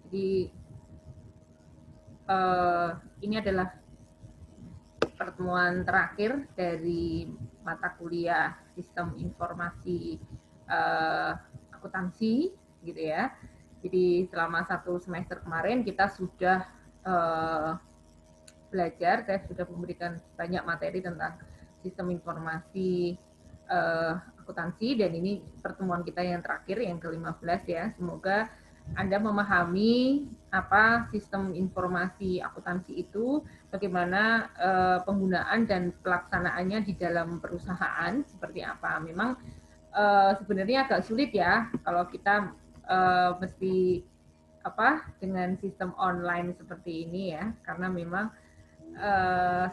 Jadi ini adalah pertemuan terakhir dari mata kuliah Sistem Informasi Akuntansi, gitu ya. Jadi selama 1 semester kemarin kita sudah belajar, saya sudah memberikan banyak materi tentang sistem informasi akuntansi, dan ini pertemuan kita yang terakhir, yang ke-15 ya. Semoga Anda memahami apa sistem informasi akuntansi itu, bagaimana penggunaan dan pelaksanaannya di dalam perusahaan seperti apa. Memang sebenarnya agak sulit ya kalau kita mesti dengan sistem online seperti ini ya, karena memang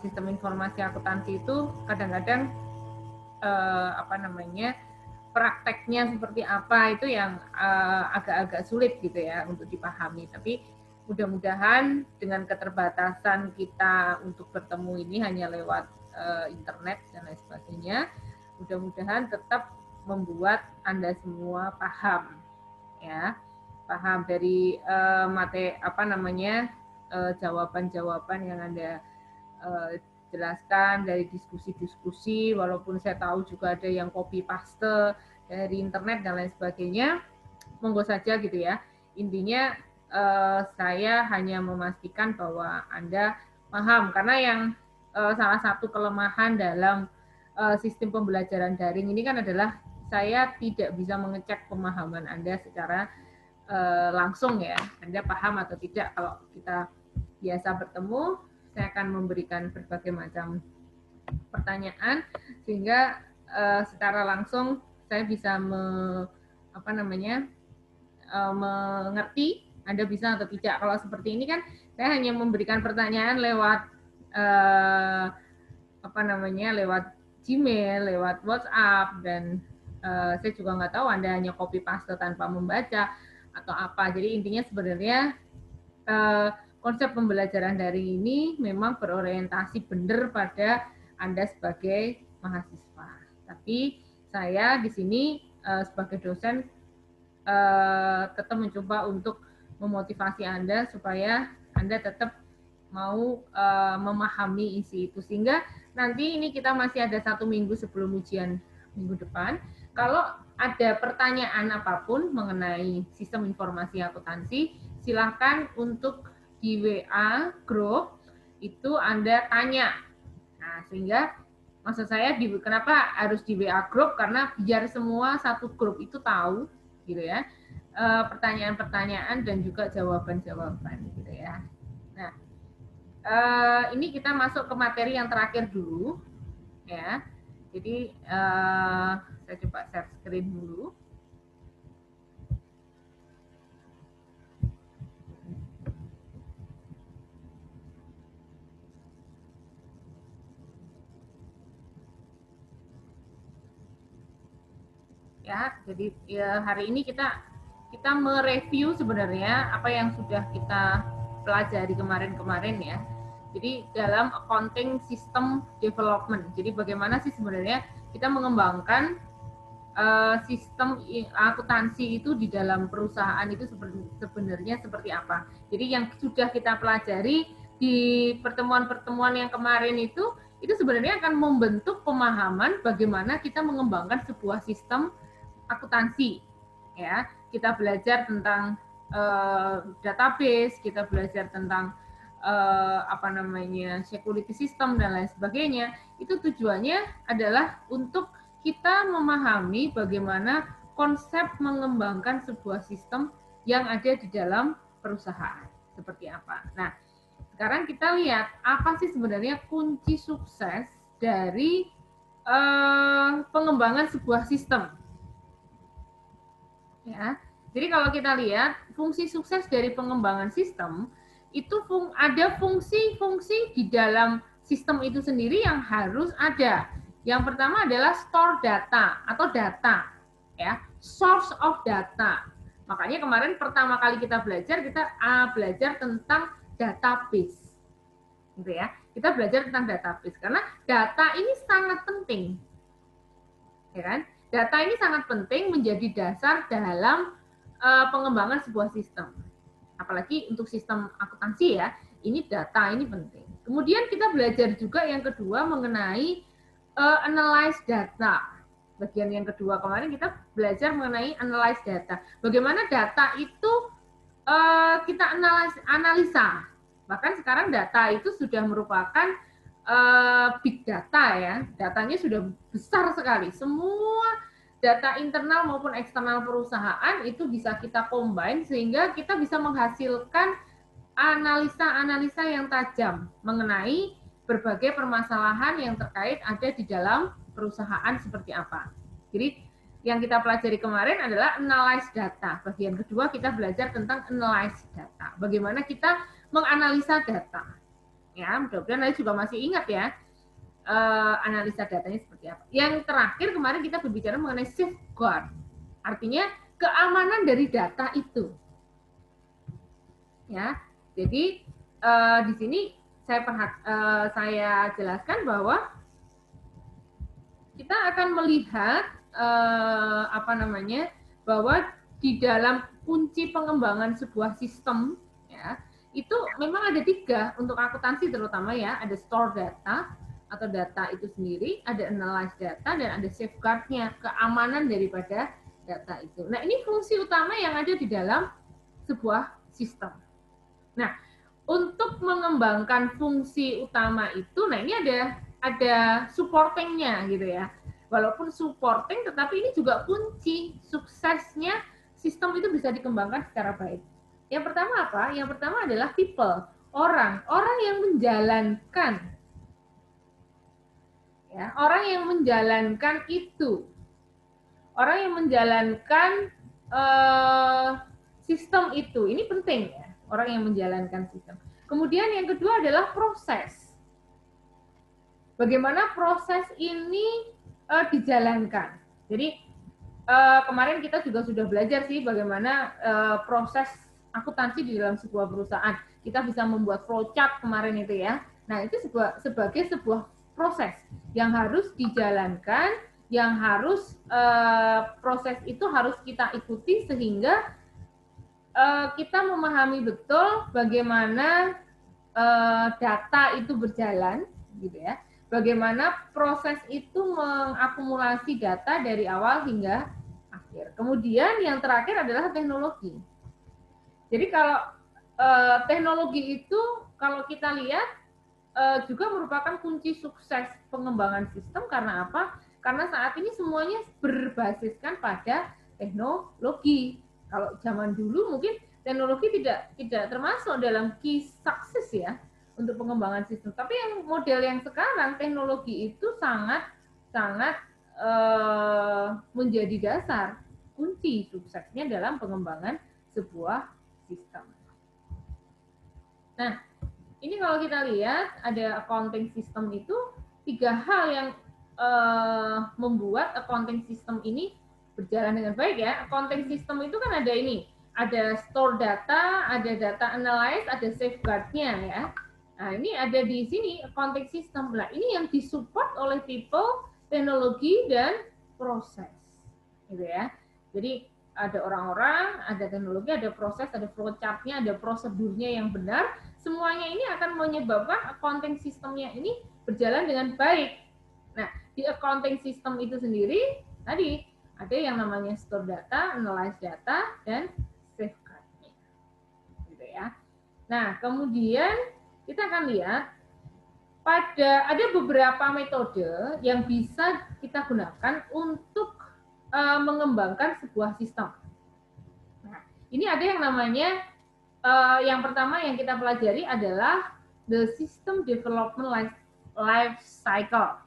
sistem informasi akuntansi itu kadang-kadang prakteknya seperti apa itu yang agak-agak sulit gitu ya untuk dipahami. Tapi mudah-mudahan dengan keterbatasan kita untuk bertemu ini hanya lewat internet dan lain sebagainya, mudah-mudahan tetap membuat Anda semua paham ya, paham dari jawaban-jawaban yang Anda jelaskan dari diskusi-diskusi, walaupun saya tahu juga ada yang copy paste dari internet dan lain sebagainya, monggo saja gitu ya. Intinya saya hanya memastikan bahwa Anda paham, karena yang salah satu kelemahan dalam sistem pembelajaran daring ini kan adalah saya tidak bisa mengecek pemahaman Anda secara langsung ya, Anda paham atau tidak. Kalau kita biasa bertemu, saya akan memberikan berbagai macam pertanyaan sehingga secara langsung saya bisa mengerti Anda bisa atau tidak. Kalau seperti ini kan saya hanya memberikan pertanyaan lewat lewat Gmail, lewat WhatsApp, dan saya juga nggak tahu Anda hanya copy paste tanpa membaca atau apa. Jadi intinya sebenarnya konsep pembelajaran daring ini memang berorientasi benar pada Anda sebagai mahasiswa. Tapi saya di sini sebagai dosen tetap mencoba untuk memotivasi Anda supaya Anda tetap mau memahami isi itu, sehingga nanti ini kita masih ada 1 minggu sebelum ujian minggu depan. Kalau ada pertanyaan apapun mengenai sistem informasi akuntansi, silakan untuk di WA grup itu Anda tanya. Nah, sehingga maksud saya kenapa harus di WA grup, karena biar semua satu grup itu tahu gitu ya, pertanyaan-pertanyaan dan juga jawaban-jawaban gitu ya. Nah, ini kita masuk ke materi yang terakhir dulu ya. Jadi saya coba share screen dulu. Ya, jadi hari ini kita mereview sebenarnya apa yang sudah kita pelajari kemarin-kemarin ya. Jadi dalam accounting system development. Jadi bagaimana sih sebenarnya kita mengembangkan sistem akuntansi itu di dalam perusahaan itu sebenarnya seperti apa. Jadi yang sudah kita pelajari di pertemuan-pertemuan yang kemarin itu sebenarnya akan membentuk pemahaman bagaimana kita mengembangkan sebuah sistem akuntansi ya. Kita belajar tentang database, kita belajar tentang security system dan lain sebagainya. Itu tujuannya adalah untuk kita memahami bagaimana konsep mengembangkan sebuah sistem yang ada di dalam perusahaan seperti apa. Nah, sekarang kita lihat apa sih sebenarnya kunci sukses dari pengembangan sebuah sistem. Ya, jadi kalau kita lihat fungsi sukses dari pengembangan sistem itu ada fungsi-fungsi di dalam sistem itu sendiri yang harus ada. Yang pertama adalah store data atau data, ya, source of data. Makanya kemarin pertama kali kita belajar tentang database, gitu ya. Kita belajar tentang database karena data ini sangat penting, ya kan? Data ini sangat penting menjadi dasar dalam pengembangan sebuah sistem. apalagi untuk sistem akuntansi ya, ini data ini penting. Kemudian kita belajar juga yang kedua mengenai analyze data. Bagian yang kedua kemarin kita belajar mengenai analyze data. Bagaimana data itu kita analisa. Bahkan sekarang data itu sudah merupakan big data ya. Datanya sudah besar sekali. Semua data internal maupun eksternal perusahaan itu bisa kita combine sehingga kita bisa menghasilkan analisa-analisa yang tajam mengenai berbagai permasalahan yang terkait ada di dalam perusahaan seperti apa. Jadi yang kita pelajari kemarin adalah analyze data. Bagian kedua kita belajar tentang analyze data. Bagaimana kita menganalisa data. Ya, mudah-mudahan Anda juga masih ingat ya analisa datanya seperti apa. Yang terakhir kemarin kita berbicara mengenai safeguard. Artinya keamanan dari data itu. Ya, jadi di sini saya jelaskan bahwa kita akan melihat bahwa di dalam kunci pengembangan sebuah sistem ya itu memang ada 3 untuk akuntansi terutama ya, ada store data atau data itu sendiri, ada analyze data dan ada safeguard-nya, keamanan daripada data itu. Nah, ini fungsi utama yang ada di dalam sebuah sistem. Nah, untuk mengembangkan fungsi utama itu, nah ini ada supporting-nya gitu ya. Walaupun supporting, tetapi ini juga kunci suksesnya sistem itu bisa dikembangkan secara baik. Yang pertama apa? Yang pertama adalah people, orang yang menjalankan. Ya, orang yang menjalankan itu. Orang yang menjalankan sistem itu. Ini penting ya, orang yang menjalankan sistem. Kemudian yang kedua adalah proses. Bagaimana proses ini dijalankan. Jadi kemarin kita juga sudah belajar sih bagaimana proses akuntansi di dalam sebuah perusahaan. Kita bisa membuat flowchart kemarin itu ya. Nah, itu sebagai sebuah proses yang harus dijalankan, yang harus proses itu harus kita ikuti sehingga kita memahami betul bagaimana data itu berjalan, gitu ya. Bagaimana proses itu mengakumulasi data dari awal hingga akhir. Kemudian yang terakhir adalah teknologi. Jadi kalau teknologi itu kalau kita lihat juga merupakan kunci sukses pengembangan sistem. Karena apa? Karena saat ini semuanya berbasiskan pada teknologi. Kalau zaman dulu mungkin teknologi tidak termasuk dalam key success ya untuk pengembangan sistem. Tapi yang model yang sekarang teknologi itu sangat menjadi dasar kunci suksesnya dalam pengembangan sebuah sistem. Nah, ini kalau kita lihat ada accounting system itu 3 hal yang membuat accounting system ini berjalan dengan baik ya. Accounting system itu kan ada ini, ada store data, ada data analyze, ada safeguard-nya ya. Nah, ini ada di sini accounting system. Nah, ini yang disupport oleh people, teknologi dan proses. Gitu ya. Jadi ada orang-orang, ada teknologi, ada proses, ada flowchart-nya, ada prosedurnya yang benar. Semuanya ini akan menyebabkan accounting system-nya ini berjalan dengan baik. Nah, di accounting system itu sendiri tadi ada yang namanya store data, analyze data, dan safeguard-nya. Gitu ya. Nah, kemudian kita akan lihat ada beberapa metode yang bisa kita gunakan untuk mengembangkan sebuah sistem. Nah, ini ada yang namanya yang pertama yang kita pelajari adalah the system development life cycle.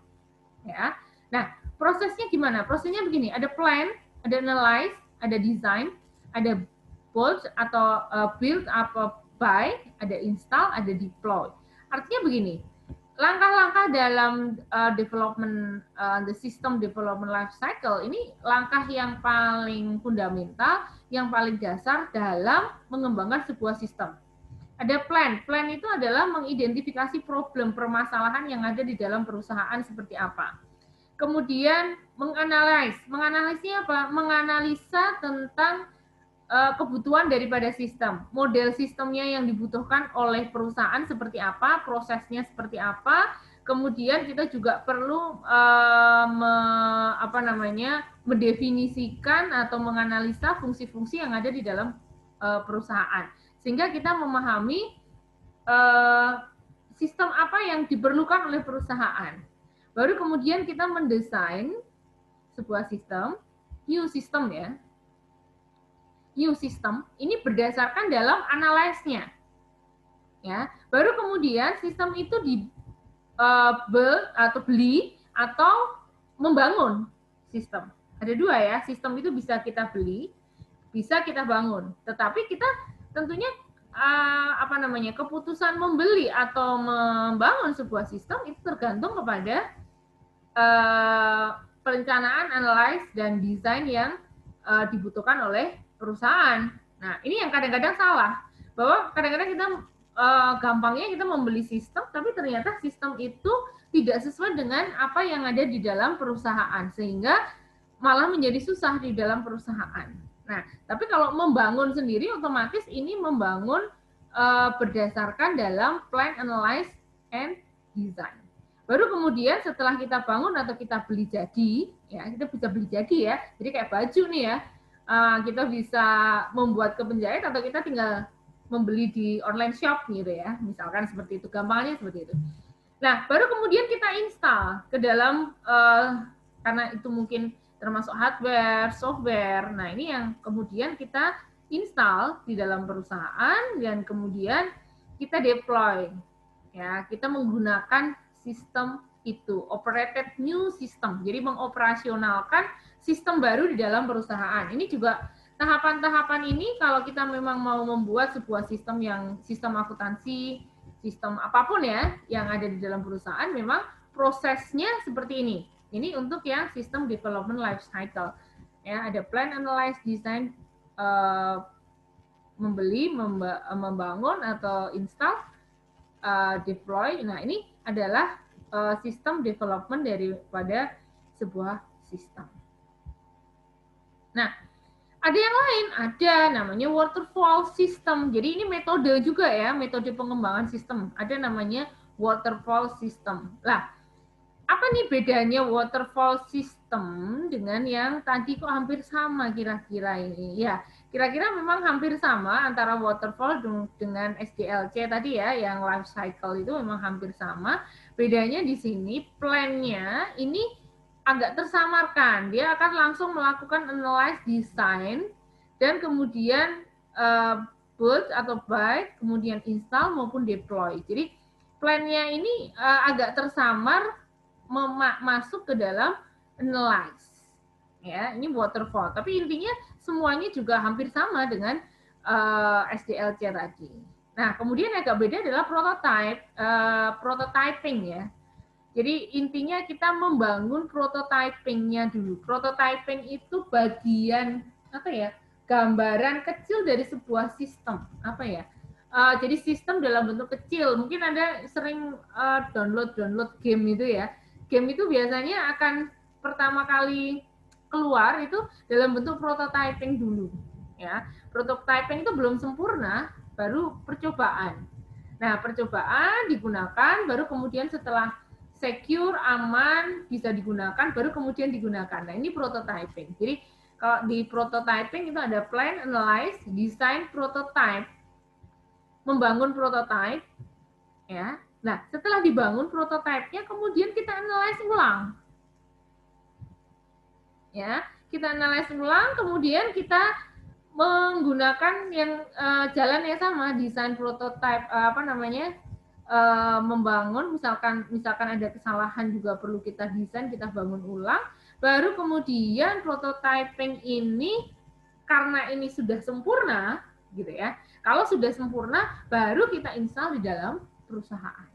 Ya. Nah, prosesnya gimana? Prosesnya begini, ada plan, ada analyze, ada design, ada build atau build atau buy, ada install, ada deploy. Artinya begini, langkah-langkah dalam development the system development life cycle ini langkah yang paling fundamental, yang paling dasar dalam mengembangkan sebuah sistem. Ada plan. Plan itu adalah mengidentifikasi problem, permasalahan yang ada di dalam perusahaan seperti apa. Kemudian menganalisis. Menganalisnya apa? Menganalisa tentang kebutuhan daripada sistem, model sistemnya yang dibutuhkan oleh perusahaan seperti apa, prosesnya seperti apa, kemudian kita juga perlu mendefinisikan atau menganalisa fungsi-fungsi yang ada di dalam perusahaan, sehingga kita memahami sistem apa yang diperlukan oleh perusahaan. Baru kemudian kita mendesain sebuah sistem, new system ya. New system ini berdasarkan dalam analyze-nya. Ya, baru kemudian sistem itu di build atau beli atau membangun sistem. Ada dua ya, sistem itu bisa kita beli, bisa kita bangun. Tetapi kita tentunya keputusan membeli atau membangun sebuah sistem itu tergantung kepada perencanaan, analyze dan desain yang dibutuhkan oleh perusahaan. Nah, ini yang kadang-kadang salah, bahwa kadang-kadang kita gampangnya kita membeli sistem, tapi ternyata sistem itu tidak sesuai dengan apa yang ada di dalam perusahaan, sehingga malah menjadi susah di dalam perusahaan. Nah, tapi kalau membangun sendiri, otomatis ini membangun berdasarkan dalam plan, analyze, and design. Baru kemudian setelah kita bangun atau kita beli jadi, ya kita bisa beli jadi ya, jadi kayak baju nih ya, kita bisa membuat ke penjahit atau kita tinggal membeli di online shop gitu ya, misalkan seperti itu, gampangnya seperti itu. Nah, baru kemudian kita install ke dalam, karena itu mungkin termasuk hardware, software, nah ini yang kemudian kita install di dalam perusahaan dan kemudian kita deploy, ya kita menggunakan sistem itu, operated new system, jadi mengoperasionalkan sistem baru di dalam perusahaan. Ini juga tahapan-tahapan ini kalau kita memang mau membuat sebuah sistem yang sistem akuntansi, sistem apapun ya yang ada di dalam perusahaan, memang prosesnya seperti ini. Ini untuk yang sistem development life cycle. Ya, ada plan, analyze, design, membeli, membangun atau install, deploy. Nah, ini adalah sistem development daripada sebuah sistem. Nah, ada yang lain, ada namanya waterfall system. Jadi ini metode juga ya, metode pengembangan sistem. Ada namanya waterfall system. Lah, apa nih bedanya waterfall system dengan yang tadi kok hampir sama kira-kira ini? Ya, kira-kira memang hampir sama antara waterfall dengan SDLC tadi ya, yang life cycle itu memang hampir sama. Bedanya di sini plan-nya ini agak tersamarkan. Dia akan langsung melakukan analyze, design, dan kemudian build atau buy, kemudian install maupun deploy. Jadi plan-nya ini agak tersamar masuk ke dalam analyze. Ya, ini waterfall. Tapi intinya semuanya juga hampir sama dengan SDLC tadi. Nah, kemudian yang agak beda adalah prototyping ya. Jadi intinya kita membangun prototyping-nya dulu. Prototyping itu bagian apa ya? Gambaran kecil dari sebuah sistem. Apa ya? Jadi sistem dalam bentuk kecil. Mungkin Anda sering download game itu ya. Game itu biasanya akan pertama kali keluar itu dalam bentuk prototyping dulu. Ya, prototyping itu belum sempurna, baru percobaan. Nah, percobaan digunakan, baru kemudian setelah secure, aman, bisa digunakan, baru kemudian digunakan. Nah, ini prototyping. Jadi, kalau di prototyping itu ada plan, analyze, design, prototype. Membangun prototype, ya. Nah, setelah dibangun prototype-nya, kemudian kita analyze ulang. Ya, kita analyze ulang, kemudian kita menggunakan yang jalan yang sama, desain prototype, membangun, misalkan ada kesalahan juga perlu kita desain, kita bangun ulang, baru kemudian prototyping ini karena ini sudah sempurna, gitu ya. Kalau sudah sempurna, baru kita install di dalam perusahaan.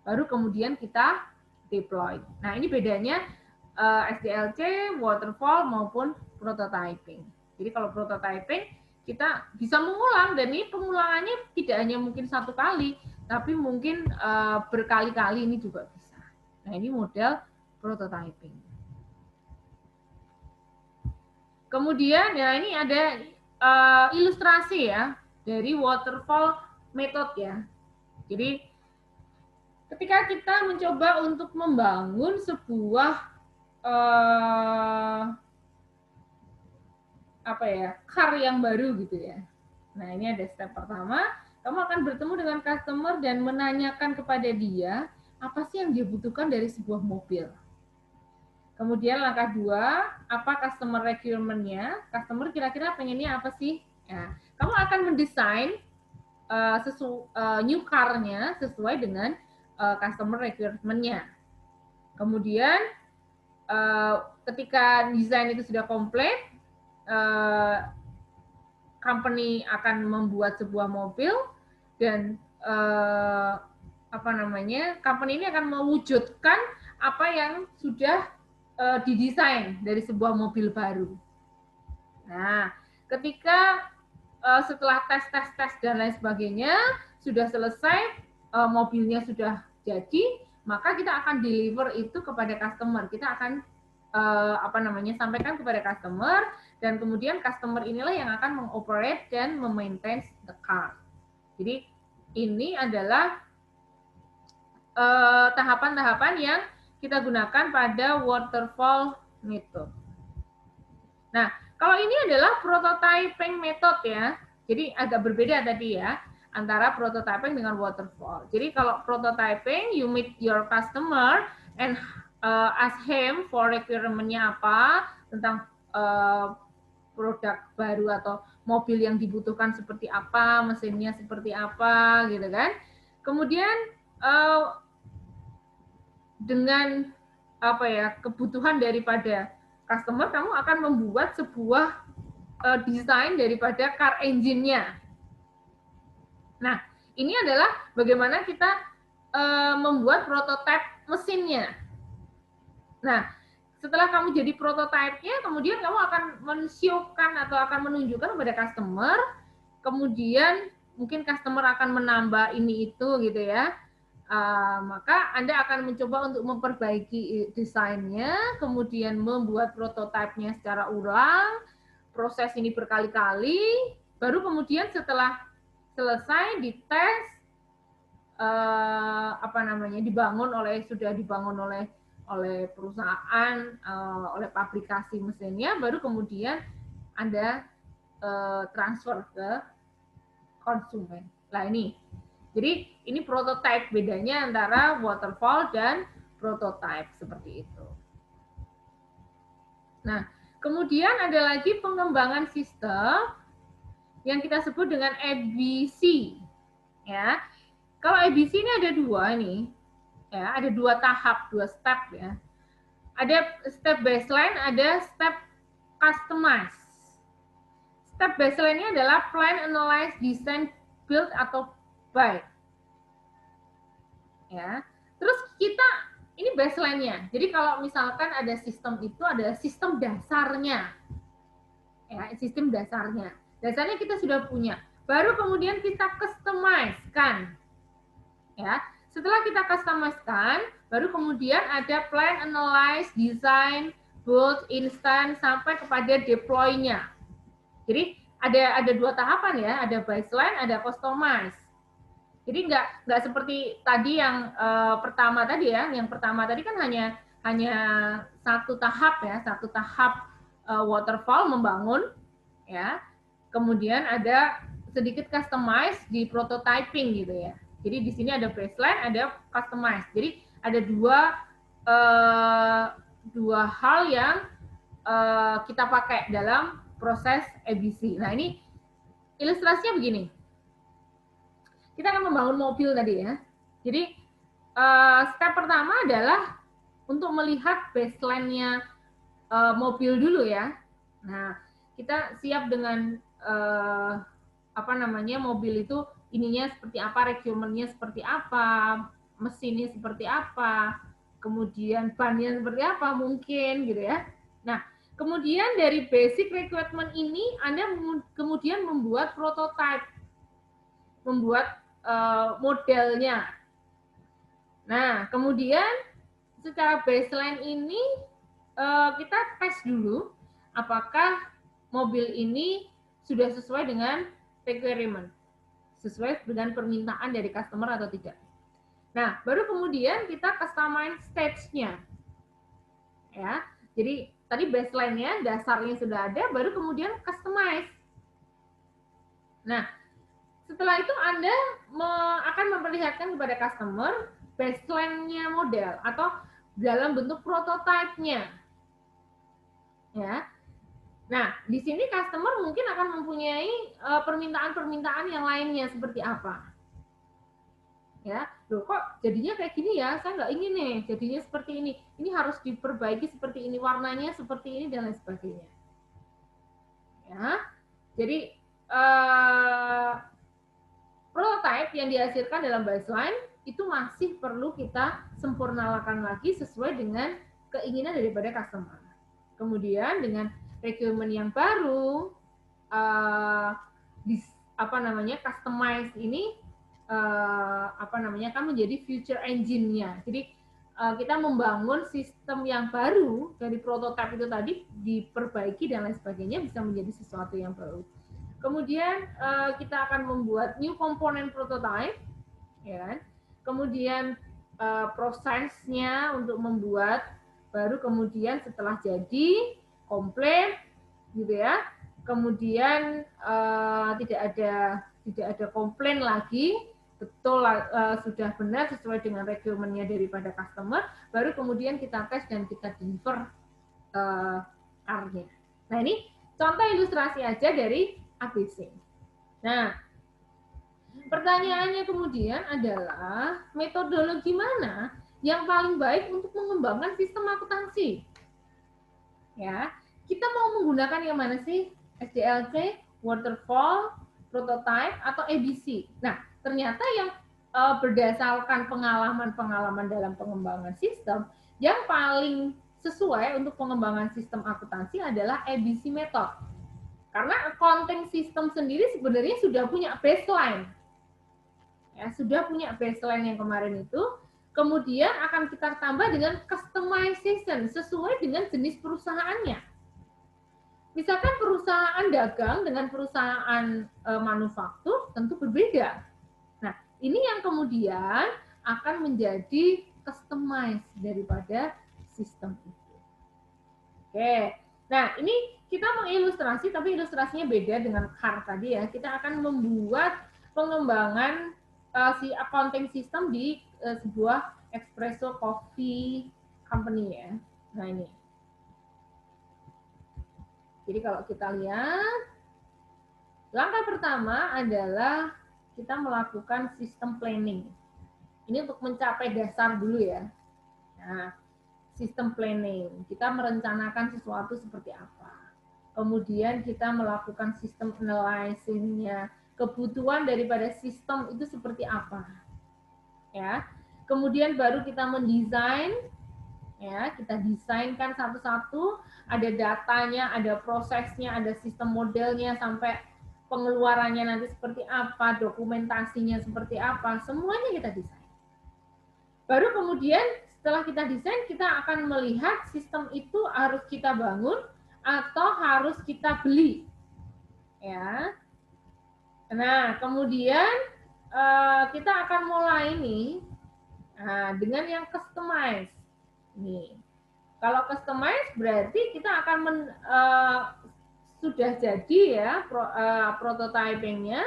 Baru kemudian kita deploy. Nah, ini bedanya SDLC, waterfall maupun prototyping. Jadi kalau prototyping kita bisa mengulang, dan ini pengulangannya tidak hanya mungkin satu kali, tapi mungkin berkali-kali ini juga bisa. Nah, ini model prototyping. Kemudian ya ini ada ilustrasi ya dari waterfall method ya. Jadi ketika kita mencoba untuk membangun sebuah car yang baru gitu ya. Nah, ini ada step pertama, kamu akan bertemu dengan customer dan menanyakan kepada dia apa sih yang dia butuhkan dari sebuah mobil. Kemudian langkah 2, apa customer requirement-nya? Customer kira-kira pengennya apa sih? Ya, kamu akan mendesain new car-nya sesuai dengan customer requirement-nya. Kemudian ketika desain itu sudah komplit, company akan membuat sebuah mobil dan company ini akan mewujudkan apa yang sudah didesain dari sebuah mobil baru. Nah, ketika setelah tes dan lain sebagainya sudah selesai, mobilnya sudah jadi, maka kita akan deliver itu kepada customer. Kita akan sampaikan kepada customer, dan kemudian customer inilah yang akan mengoperate dan memaintain the car. Jadi ini adalah tahapan-tahapan yang kita gunakan pada waterfall method. Nah, kalau ini adalah prototyping method ya. Jadi agak berbeda tadi ya antara prototyping dengan waterfall. Jadi kalau prototyping, you meet your customer and ask him for requirement-nya apa, tentang produk baru atau mobil yang dibutuhkan seperti apa, mesinnya seperti apa, gitu kan. Kemudian dengan kebutuhan daripada customer, kamu akan membuat sebuah desain daripada car engine-nya. Nah, ini adalah bagaimana kita membuat prototipe mesinnya. Nah, setelah kamu jadi prototipe-nya, kemudian kamu akan men-show-kan atau akan menunjukkan kepada customer, kemudian mungkin customer akan menambah ini itu gitu ya. Maka Anda akan mencoba untuk memperbaiki desainnya, kemudian membuat prototipenya secara ulang, proses ini berkali-kali, baru kemudian setelah selesai dites, sudah dibangun oleh perusahaan, oleh pabrikasi mesinnya, baru kemudian Anda transfer ke konsumen. Nah ini. Jadi ini prototype, bedanya antara waterfall dan prototype seperti itu. Nah, kemudian ada lagi pengembangan sistem yang kita sebut dengan ABC. Ya, kalau ABC ini ada dua nih, ya, ada dua tahap, dua step ya. Ada step baseline, ada step customize. Step baseline ini adalah plan, analyze, design, build atau buy. Ya. Terus kita ini baseline-nya. Jadi kalau misalkan ada sistem itu ada sistem dasarnya. Ya, sistem dasarnya. Dasarnya kita sudah punya. Baru kemudian kita customize-kan. Ya. Setelah kita customize-kan, baru kemudian ada plan, analyze, design, build, instance sampai kepada deploy-nya. Jadi ada dua tahapan ya, ada baseline, ada customize. Jadi nggak seperti tadi yang pertama tadi ya, yang pertama tadi kan hanya satu tahap ya, satu tahap waterfall membangun ya. Kemudian ada sedikit customize di prototyping gitu ya. Jadi di sini ada baseline, ada customize. Jadi ada dua hal yang kita pakai dalam proses ABC. Nah ini ilustrasinya begini. Kita akan membangun mobil tadi ya. Jadi step pertama adalah untuk melihat baseline-nya mobil dulu ya. Nah, kita siap dengan mobil itu ininya seperti apa, requirement-nya seperti apa, mesinnya seperti apa, kemudian ban-nya seperti apa mungkin gitu ya. Nah, kemudian dari basic requirement ini Anda kemudian membuat prototype, membuat modelnya. Nah, kemudian secara baseline ini kita tes dulu apakah mobil ini sudah sesuai dengan requirement, sesuai dengan permintaan dari customer atau tidak. Nah, baru kemudian kita customize stage-nya. Ya. Jadi tadi baseline-nya, dasarnya sudah ada, baru kemudian customize. Nah, setelah itu Anda akan memperlihatkan kepada customer baseline-nya model atau dalam bentuk prototipe-nya. Ya. Nah, di sini customer mungkin akan mempunyai permintaan-permintaan yang lainnya seperti apa. Ya, loh kok jadinya kayak gini ya, saya nggak ingin nih jadinya seperti ini harus diperbaiki seperti ini, warnanya seperti ini dan lain sebagainya. Ya, jadi prototype yang dihasilkan dalam baseline itu masih perlu kita sempurnakan lagi sesuai dengan keinginan daripada customer. Kemudian dengan requirement yang baru, customize ini kan menjadi future engine-nya. Jadi kita membangun sistem yang baru dari prototipe itu tadi diperbaiki dan lain sebagainya bisa menjadi sesuatu yang baru. Kemudian kita akan membuat new component prototype, ya kan? Kemudian prosesnya untuk membuat, baru kemudian setelah jadi komplit, gitu ya. Kemudian tidak ada komplain lagi, betul sudah benar sesuai dengan requirement-nya daripada customer, baru kemudian kita tes dan kita deliver car-nya. Nah, ini contoh ilustrasi aja dari ABC. Nah, pertanyaannya kemudian adalah metodologi mana yang paling baik untuk mengembangkan sistem akuntansi? Ya, kita mau menggunakan yang mana sih? SDLC, waterfall, prototype, atau ABC? Nah, ternyata yang berdasarkan pengalaman-pengalaman dalam pengembangan sistem, yang paling sesuai untuk pengembangan sistem akuntansi adalah ABC method. Karena accounting system sendiri sebenarnya sudah punya baseline. Ya, sudah punya baseline yang kemarin itu, kemudian akan kita tambah dengan customization sesuai dengan jenis perusahaannya. Misalkan perusahaan dagang dengan perusahaan manufaktur tentu berbeda. Nah, ini yang kemudian akan menjadi customized daripada sistem itu. Oke, nah ini kita mengilustrasi, tapi ilustrasinya beda dengan car tadi ya. Kita akan membuat pengembangan si accounting system di sebuah espresso coffee company ya. Nah ini. Jadi kalau kita lihat, langkah pertama adalah kita melakukan sistem planning. Ini untuk mencapai dasar dulu ya. Nah, sistem planning, kita merencanakan sesuatu seperti apa. Kemudian kita melakukan sistem analysis-nya, kebutuhan daripada sistem itu seperti apa. Ya. Kemudian baru kita mendesain, ya, kita desainkan satu-satu, ada datanya, ada prosesnya, ada sistem modelnya, sampai pengeluarannya nanti seperti apa, dokumentasinya seperti apa, semuanya kita desain. Baru kemudian setelah kita desain, kita akan melihat sistem itu harus kita bangun atau harus kita beli. Ya. Nah, kemudian kita akan mulai nih dengan yang customize. Nih, kalau customize berarti kita akan sudah jadi ya prototypingnya,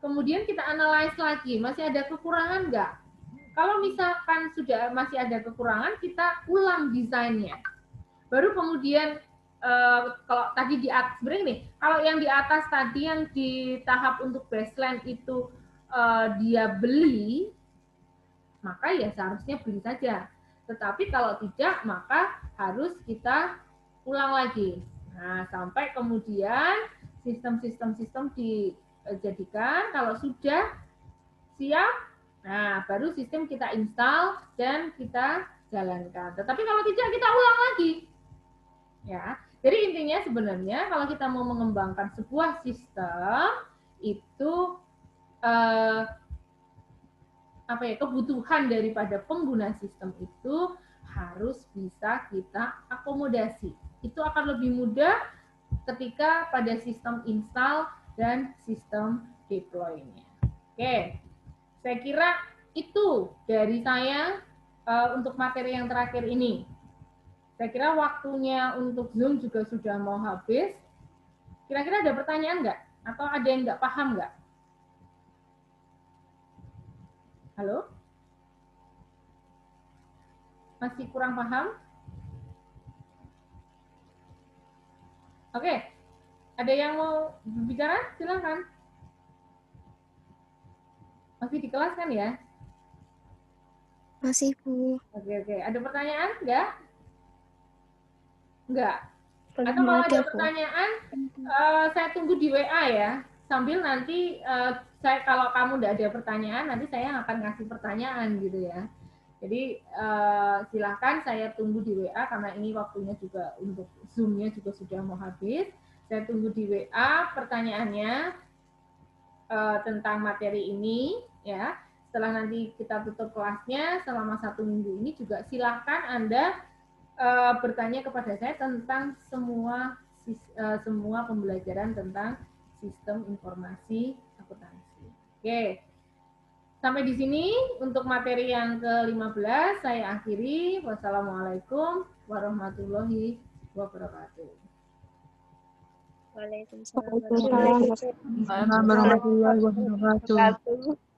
kemudian kita analyze lagi, masih ada kekurangan nggak? Kalau misalkan sudah masih ada kekurangan, kita ulang desainnya. Baru kemudian kalau tadi di atas, sebenarnya nih, kalau yang di atas tadi yang di tahap untuk baseline itu dia beli, maka ya seharusnya beli saja. Tetapi kalau tidak, maka harus kita ulang lagi. Nah, sampai kemudian sistem dijadikan, kalau sudah siap, nah baru sistem kita install dan kita jalankan. Tetapi kalau tidak, kita ulang lagi. Ya, jadi intinya sebenarnya kalau kita mau mengembangkan sebuah sistem itu kebutuhan daripada pengguna sistem itu harus bisa kita akomodasi. Itu akan lebih mudah ketika pada sistem install dan sistem deploy-nya. Oke, saya kira itu dari saya untuk materi yang terakhir ini. Saya kira waktunya untuk Zoom juga sudah mau habis. Kira-kira ada pertanyaan nggak? Atau ada yang nggak paham nggak? Halo? Masih kurang paham? Oke, ada yang mau bicara? Silakan. Masih di kelas kan ya? Masih, Bu. Oke. Ada pertanyaan? Enggak? Atau Belum kalau ada, ada Bu. pertanyaan, saya tunggu di WA ya. Sambil nanti kalau kamu udah ada pertanyaan, nanti saya akan ngasih pertanyaan gitu ya. Jadi silahkan saya tunggu di WA karena ini waktunya juga untuk Zoom-nya juga sudah mau habis. Saya tunggu di WA pertanyaannya tentang materi ini ya. Setelah nanti kita tutup kelasnya selama 1 minggu ini juga silahkan Anda bertanya kepada saya tentang semua pembelajaran tentang sistem informasi akuntansi. Oke. Sampai di sini untuk materi yang ke-15 saya akhiri. Wassalamualaikum warahmatullahi wabarakatuh. Waalaikumsalam Waalaikumsalam warahmatullahi wabarakatuh.